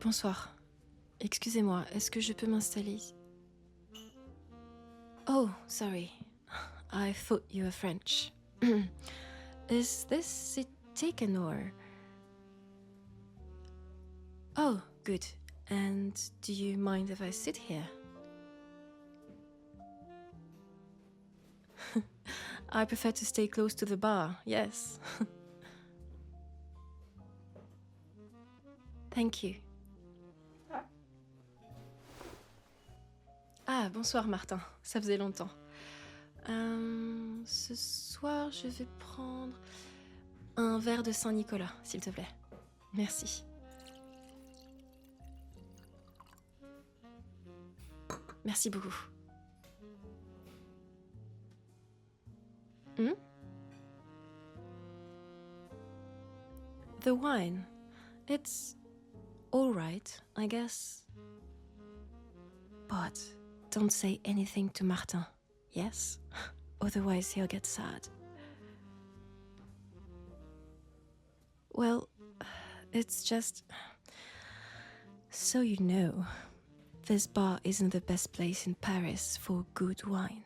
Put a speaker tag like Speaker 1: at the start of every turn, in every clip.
Speaker 1: Bonsoir. Excusez-moi, est-ce que je peux m'installer? Oh, sorry. I thought you were French. Is this seat taken or... Oh, good. And do you mind if I sit here? I prefer to stay close to the bar, yes. Thank you. Ah, bonsoir Martin, ça faisait longtemps. Ce soir, je vais prendre un verre de Saint-Nicolas, s'il te plaît. Merci. Merci beaucoup. Hmm? The wine. It's all right, I guess. But don't say anything to Martin, yes? Otherwise he'll get sad. Well, it's just... So you know, this bar isn't the best place in Paris for good wine.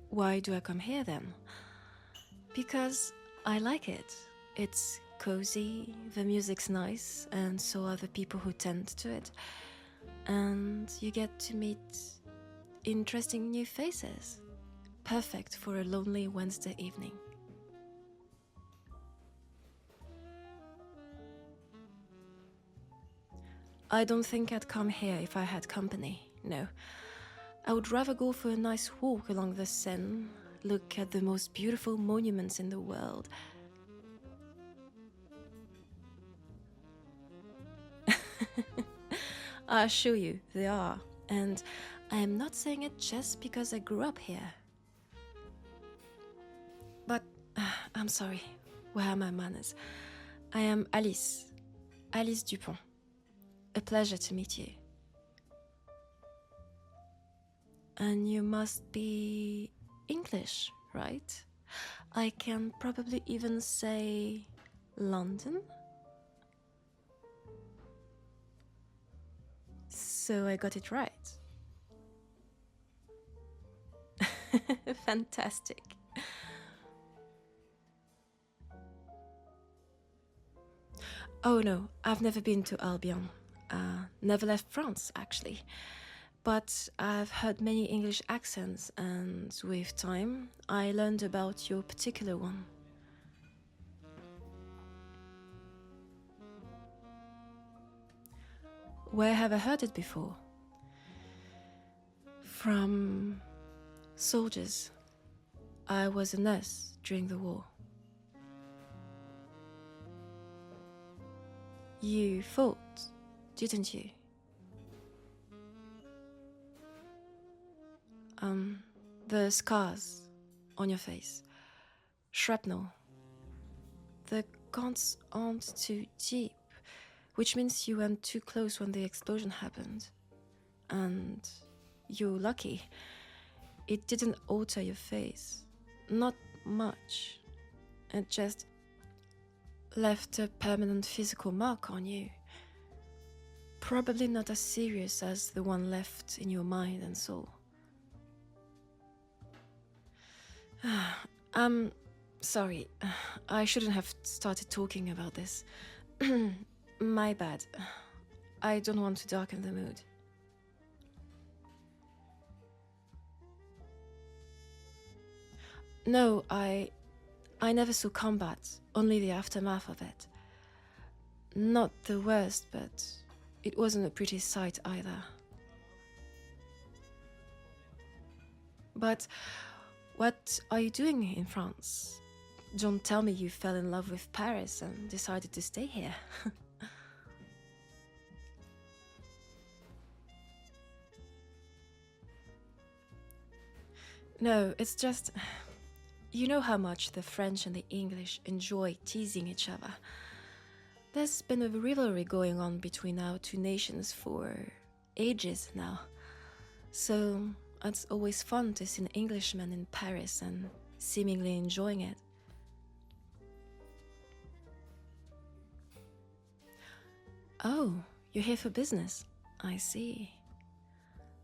Speaker 1: Why do I come here then? Because I like it. It's cozy, the music's nice, and so are the people who tend to it. And you get to meet interesting new faces. Perfect for a lonely Wednesday evening. I don't think I'd come here if I had company, no. I would rather go for a nice walk along the Seine, look at the most beautiful monuments in the world. I assure you, they are. And I am not saying it just because I grew up here. But, I'm sorry, where are my manners? I am Alice Dupont. A pleasure to meet you. And you must be English, right? I can probably even say London. So I got it right. Fantastic. Oh no, I've never been to Albion. Never left France, actually. But I've heard many English accents, and with time, I learned about your particular one. Where have I heard it before? From soldiers. I was a nurse during the war. You fought, didn't you? The scars on your face. Shrapnel. The guns aren't too deep, which means you went too close when the explosion happened. And you're lucky. It didn't alter your face. Not much. It just left a permanent physical mark on you. Probably not as serious as the one left in your mind and soul. I'm sorry. I shouldn't have started talking about this. My bad. I don't want to darken the mood. No, I never saw combat, only the aftermath of it. Not the worst, but it wasn't a pretty sight either. But what are you doing in France? Don't tell me you fell in love with Paris and decided to stay here. No, it's just... You know how much the French and the English enjoy teasing each other. There's been a rivalry going on between our two nations for ages now. So it's always fun to see an Englishman in Paris and seemingly enjoying it. Oh, you're here for business. I see.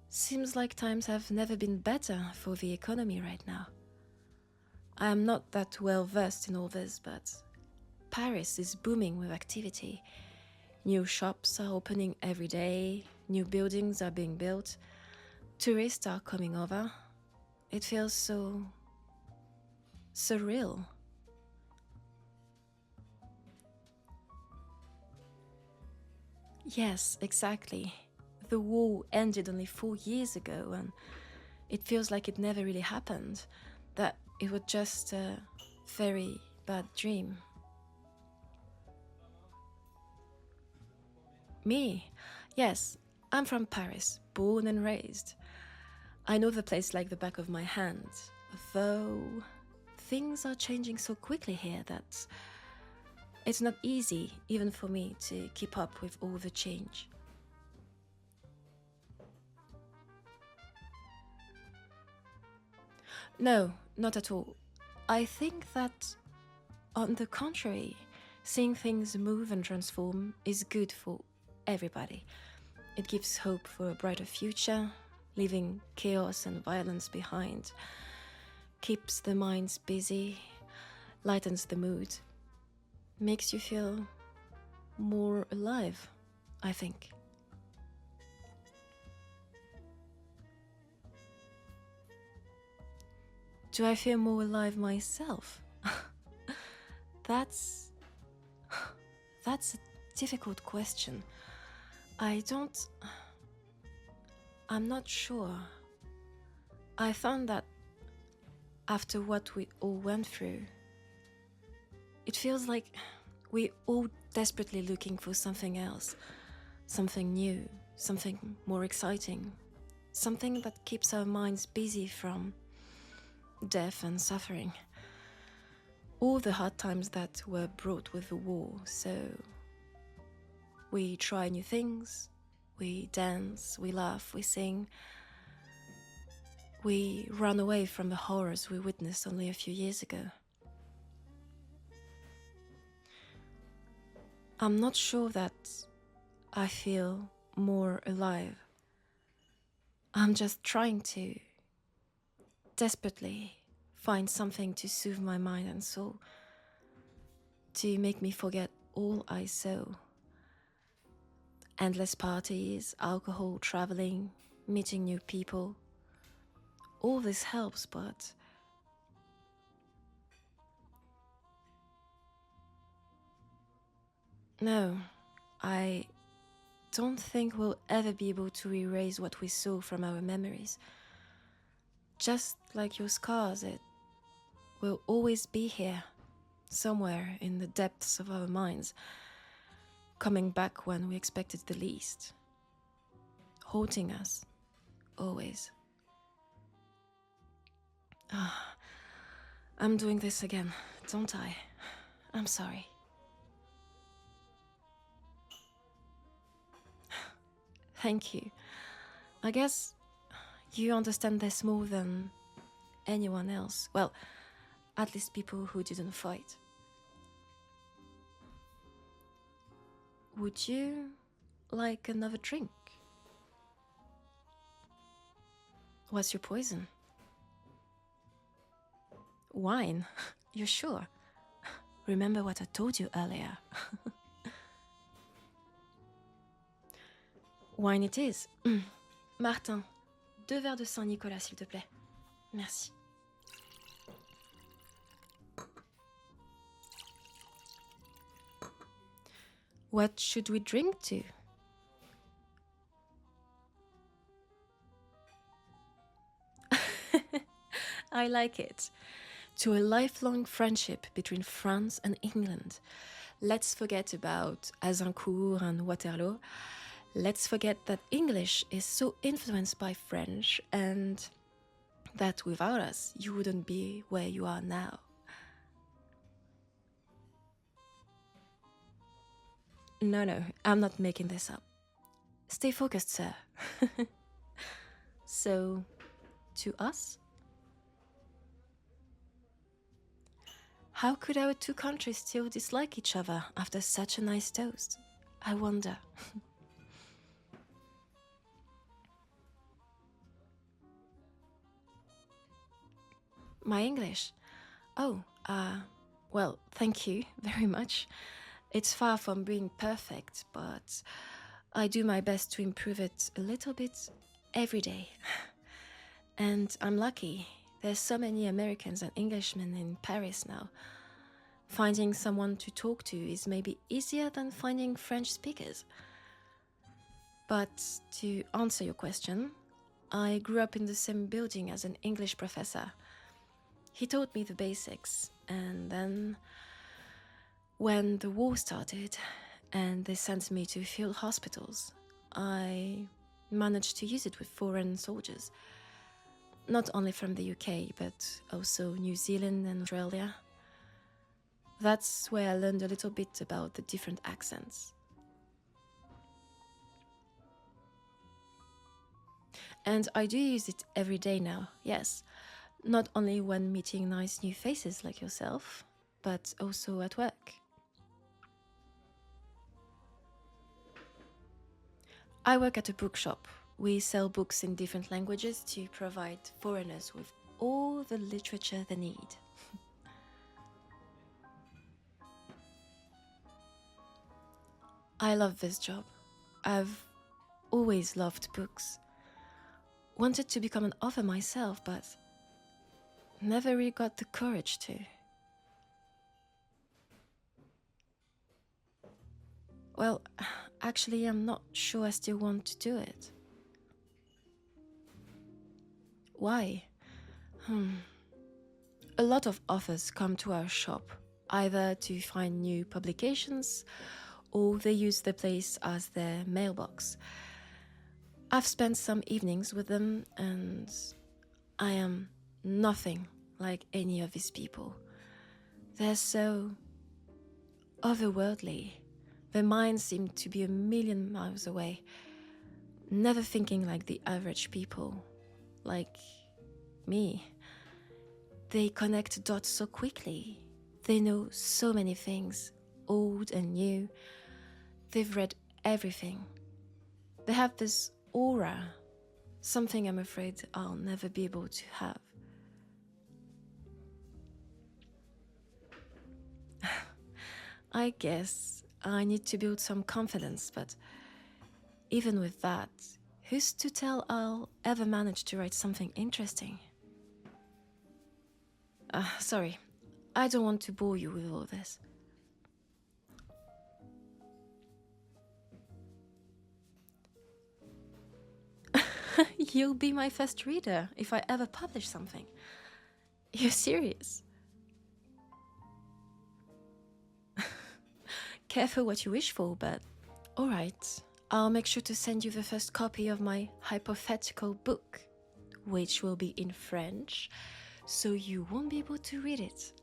Speaker 1: Seems like times have never been better for the economy right now. I am not that well versed in all this, but Paris is booming with activity. New shops are opening every day, new buildings are being built, tourists are coming over. It feels so surreal. Yes, exactly. The war ended only 4 years ago, and it feels like it never really happened, that it was just a very bad dream. Me? Yes, I'm from Paris, born and raised. I know the place like the back of my hand, though things are changing so quickly here that it's not easy, even for me, to keep up with all the change. No, not at all. I think that, on the contrary, seeing things move and transform is good for everybody. It gives hope for a brighter future, leaving chaos and violence behind, keeps the minds busy, lightens the mood, makes you feel more alive, I think. Do I feel more alive myself? That's a difficult question. I'm not sure. I found that after what we all went through, it feels like we're all desperately looking for something else, something new, something more exciting, something that keeps our minds busy from death and suffering. All the hard times that were brought with the war, so we try new things, we dance, we laugh, we sing. We run away from the horrors we witnessed only a few years ago. I'm not sure that I feel more alive. I'm just trying to desperately find something to soothe my mind and soul, to make me forget all I saw. Endless parties, alcohol, traveling, meeting new people. All this helps, but no, I don't think we'll ever be able to erase what we saw from our memories. Just like your scars, it will always be here, somewhere in the depths of our minds, coming back when we expected the least, haunting us, always. I'm doing this again, don't I? I'm sorry. Thank you. I guess you understand this more than anyone else. Well, at least people who didn't fight. Would you like another drink? What's your poison? Wine? You're sure? Remember what I told you earlier. Wine it is. Martin, 2 verres de Saint-Nicolas, s'il te plaît. Merci. What should we drink to? I like it. To a lifelong friendship between France and England. Let's forget about Azincourt and Waterloo. Let's forget that English is so influenced by French and that without us, you wouldn't be where you are now. No, I'm not making this up. Stay focused, sir. So, to us? How could our two countries still dislike each other after such a nice toast? I wonder. My English? Oh, well, thank you very much. It's far from being perfect, but I do my best to improve it a little bit every day. And I'm lucky. There's so many Americans and Englishmen in Paris now. Finding someone to talk to is maybe easier than finding French speakers. But to answer your question, I grew up in the same building as an English professor. He taught me the basics, and then when the war started and they sent me to field hospitals, I managed to use it with foreign soldiers. Not only from the UK, but also New Zealand and Australia. That's where I learned a little bit about the different accents. And I do use it every day now, yes. Not only when meeting nice new faces like yourself, but also at work. I work at a bookshop. We sell books in different languages to provide foreigners with all the literature they need. I love this job. I've always loved books. Wanted to become an author myself, but never really got the courage to. Well, actually, I'm not sure I still want to do it. Why? A lot of authors come to our shop, either to find new publications, or they use the place as their mailbox. I've spent some evenings with them, and I am nothing like any of these people. They're so otherworldly. Their minds seem to be a million miles away, never thinking like the average people, like me. They connect dots so quickly. They know so many things, old and new. They've read everything. They have this aura, something I'm afraid I'll never be able to have. I guess I need to build some confidence, but even with that, who's to tell I'll ever manage to write something interesting? Sorry, I don't want to bore you with all this. You'll be my first reader if I ever publish something. You're serious? Careful what you wish for, but alright. I'll make sure to send you the first copy of my hypothetical book, which will be in French, so you won't be able to read it.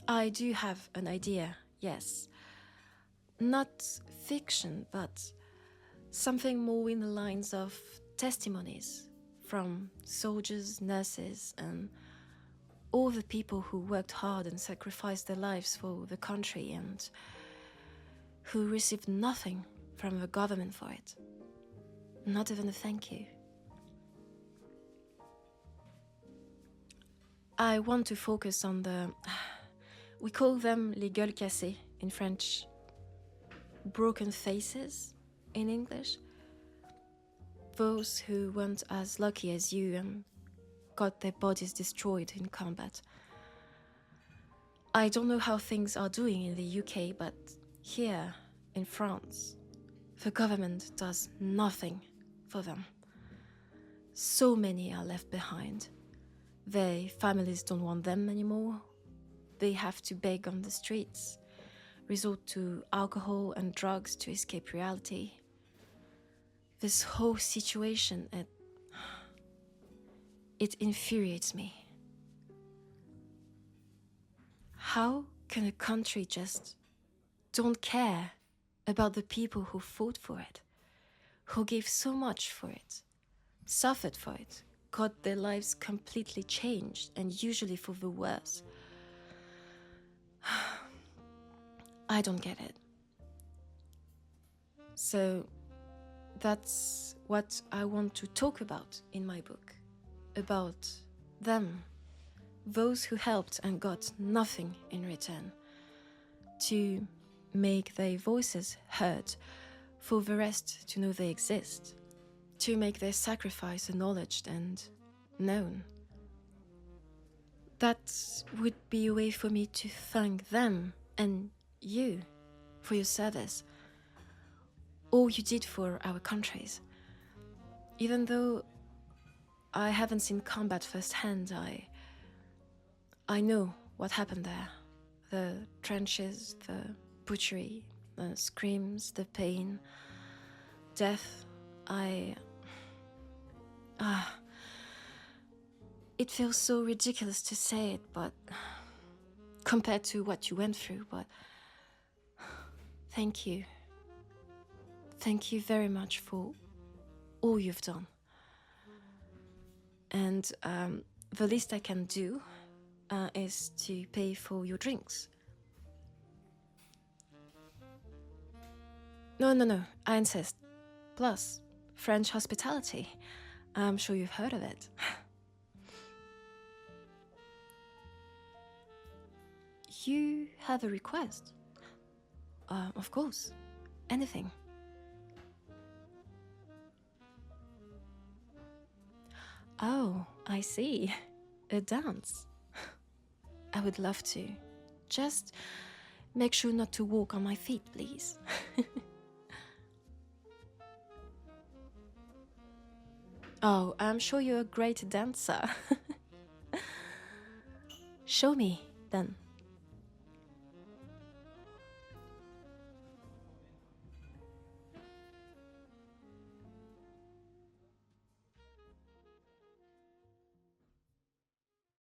Speaker 1: I do have an idea, yes. Not fiction, but something more in the lines of testimonies from soldiers, nurses, and all the people who worked hard and sacrificed their lives for the country and who received nothing from the government for it. Not even a thank you. I want to focus on we call them les gueules cassées in French, broken faces in English. Those who weren't as lucky as you and got their bodies destroyed in combat. I don't know how things are doing in the UK, but here in France, the government does nothing for them. So many are left behind. Their families don't want them anymore. They have to beg on the streets, resort to alcohol and drugs to escape reality. This whole situation, it infuriates me. How can a country just don't care about the people who fought for it, who gave so much for it, suffered for it, got their lives completely changed, and usually for the worse. I don't get it. So that's what I want to talk about in my book. About them. Those who helped and got nothing in return. To make their voices heard, for the rest to know they exist. To make their sacrifice acknowledged and known. That would be a way for me to thank them and you for your service. All you did for our countries. Even though I haven't seen combat firsthand, I know what happened there. The trenches, the butchery, the screams, the pain, death. It feels so ridiculous to say it, but compared to what you went through, but thank you. Thank you very much for all you've done. And the least I can do is to pay for your drinks. No, I insist. Plus, French hospitality. I'm sure you've heard of it. You have a request? Of course. Anything. Oh, I see. A dance. I would love to. Just make sure not to walk on my feet, please. Oh, I'm sure you're a great dancer. Show me, then.